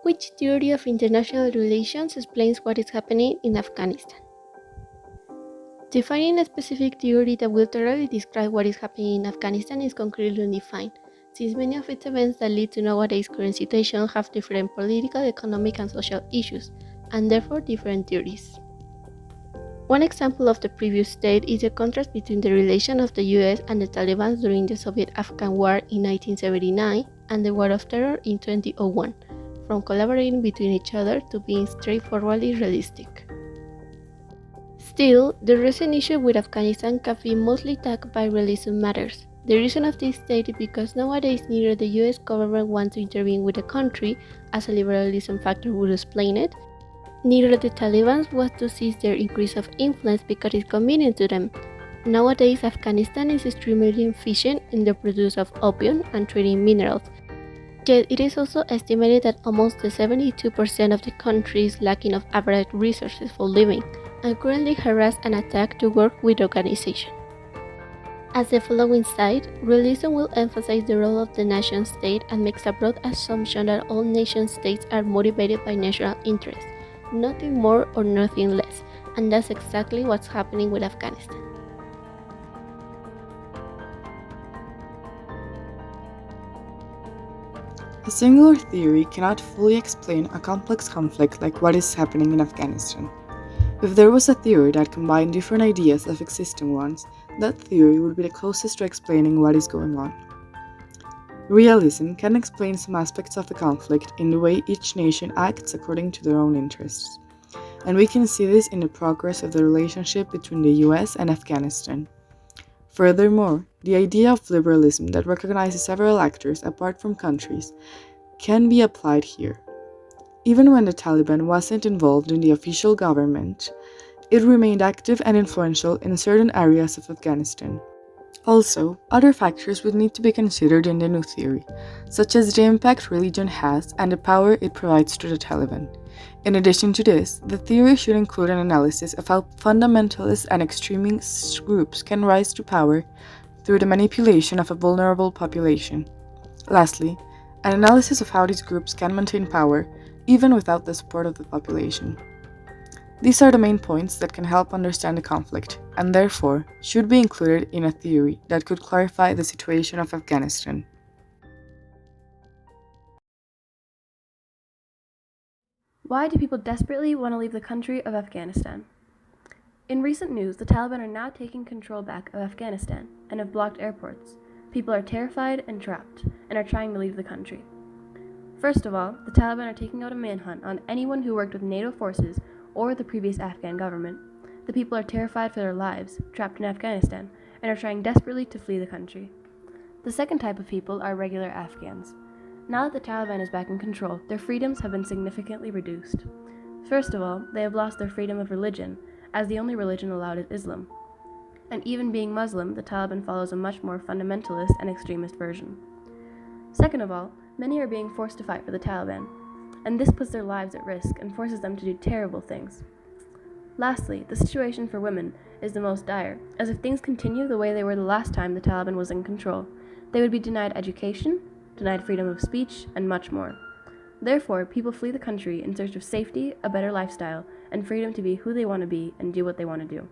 Which theory of international relations explains what is happening in Afghanistan? Defining a specific theory that will thoroughly describe what is happening in Afghanistan is concretely undefined, since many of its events that lead to nowadays current situation have different political, economic, and social issues, and therefore different theories. One example of the previous state is the contrast between the relation of the US and the Taliban during the Soviet-Afghan War in 1979 and the War of Terror in 2001, from collaborating between each other to being straightforwardly realistic. Still, the recent issue with Afghanistan can be mostly tackled by realism matters. The reason of this state is because nowadays neither the US government wants to intervene with the country, as a liberalism factor would explain it, neither the Taliban want to seize their increase of influence because it's convenient to them. Nowadays, Afghanistan is extremely efficient in the produce of opium and trading minerals, yet it is also estimated that almost 72% of the country is lacking of average resources for living, and currently harass and attack to work with organization. As the following side, realism will emphasize the role of the nation state and makes a broad assumption that all nation states are motivated by national interests, nothing more or nothing less, and that's exactly what's happening with Afghanistan. A singular theory cannot fully explain a complex conflict like what is happening in Afghanistan. If there was a theory that combined different ideas of existing ones, that theory would be the closest to explaining what is going on. Realism can explain some aspects of the conflict in the way each nation acts according to their own interests, and we can see this in the progress of the relationship between the US and Afghanistan. Furthermore, the idea of liberalism that recognizes several actors apart from countries can be applied here. Even when the Taliban wasn't involved in the official government, it remained active and influential in certain areas of Afghanistan. Also, other factors would need to be considered in the new theory, such as the impact religion has and the power it provides to the Taliban. In addition to this, the theory should include an analysis of how fundamentalist and extremist groups can rise to power through the manipulation of a vulnerable population. Lastly, an analysis of how these groups can maintain power even without the support of the population. These are the main points that can help understand the conflict, and therefore should be included in a theory that could clarify the situation of Afghanistan. Why do people desperately want to leave the country of Afghanistan? In recent news, the Taliban are now taking control back of Afghanistan and have blocked airports. People are terrified and trapped and are trying to leave the country. First of all, the Taliban are taking out a manhunt on anyone who worked with NATO forces or the previous Afghan government. The people are terrified for their lives, trapped in Afghanistan, and are trying desperately to flee the country. The second type of people are regular Afghans. Now that the Taliban is back in control, their freedoms have been significantly reduced. First of all, they have lost their freedom of religion, as the only religion allowed is Islam. And even being Muslim, the Taliban follows a much more fundamentalist and extremist version. Second of all, many are being forced to fight for the Taliban, and this puts their lives at risk and forces them to do terrible things. Lastly, the situation for women is the most dire, as if things continue the way they were the last time the Taliban was in control, they would be denied education, denied freedom of speech, and much more. Therefore, people flee the country in search of safety, a better lifestyle, and freedom to be who they want to be and do what they want to do.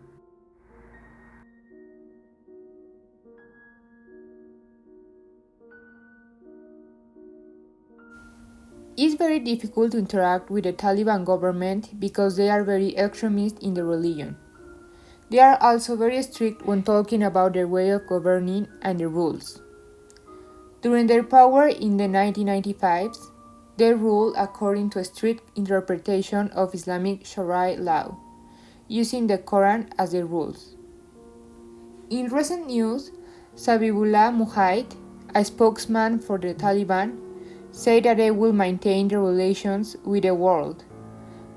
It's very difficult to interact with the Taliban government because they are very extremist in the religion. They are also very strict when talking about their way of governing and the rules. During their power in the 1995s, they ruled according to a strict interpretation of Islamic Sharia law, using the Quran as the rules. In recent news, Zabihullah Mujahid, a spokesman for the Taliban, said that they will maintain their relations with the world,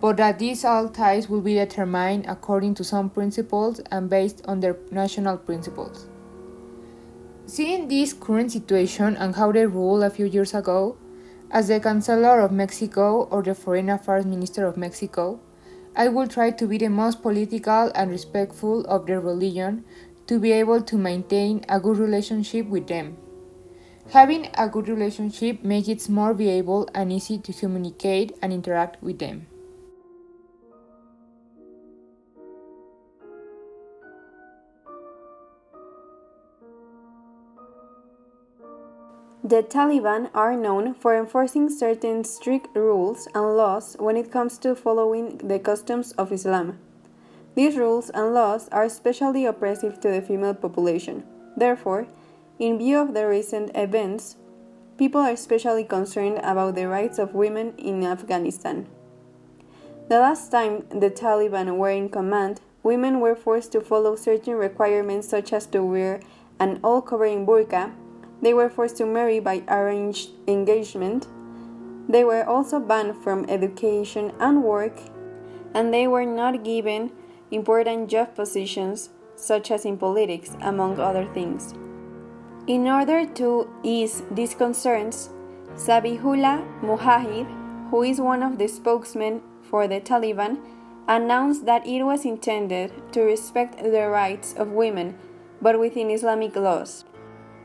but that these all ties will be determined according to some principles and based on their national principles. Seeing this current situation and how they ruled a few years ago, as the Chancellor of Mexico or the Foreign Affairs Minister of Mexico, I will try to be the most political and respectful of their religion to be able to maintain a good relationship with them. Having a good relationship makes it more viable and easy to communicate and interact with them. The Taliban are known for enforcing certain strict rules and laws when it comes to following the customs of Islam. These rules and laws are especially oppressive to the female population. Therefore, in view of the recent events, people are especially concerned about the rights of women in Afghanistan. The last time the Taliban were in command, women were forced to follow certain requirements such as to wear an all-covering burqa. They were forced to marry by arranged engagement. They were also banned from education and work, and they were not given important job positions, such as in politics, among other things. In order to ease these concerns, Zabihullah Mujahid, who is one of the spokesmen for the Taliban, announced that it was intended to respect the rights of women, but within Islamic laws.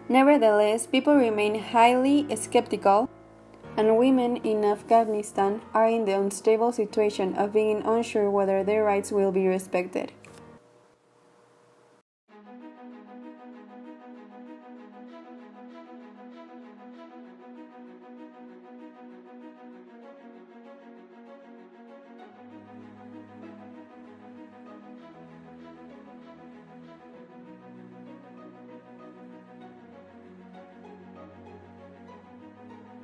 Nevertheless, people remain highly skeptical, and women in Afghanistan are in the unstable situation of being unsure whether their rights will be respected.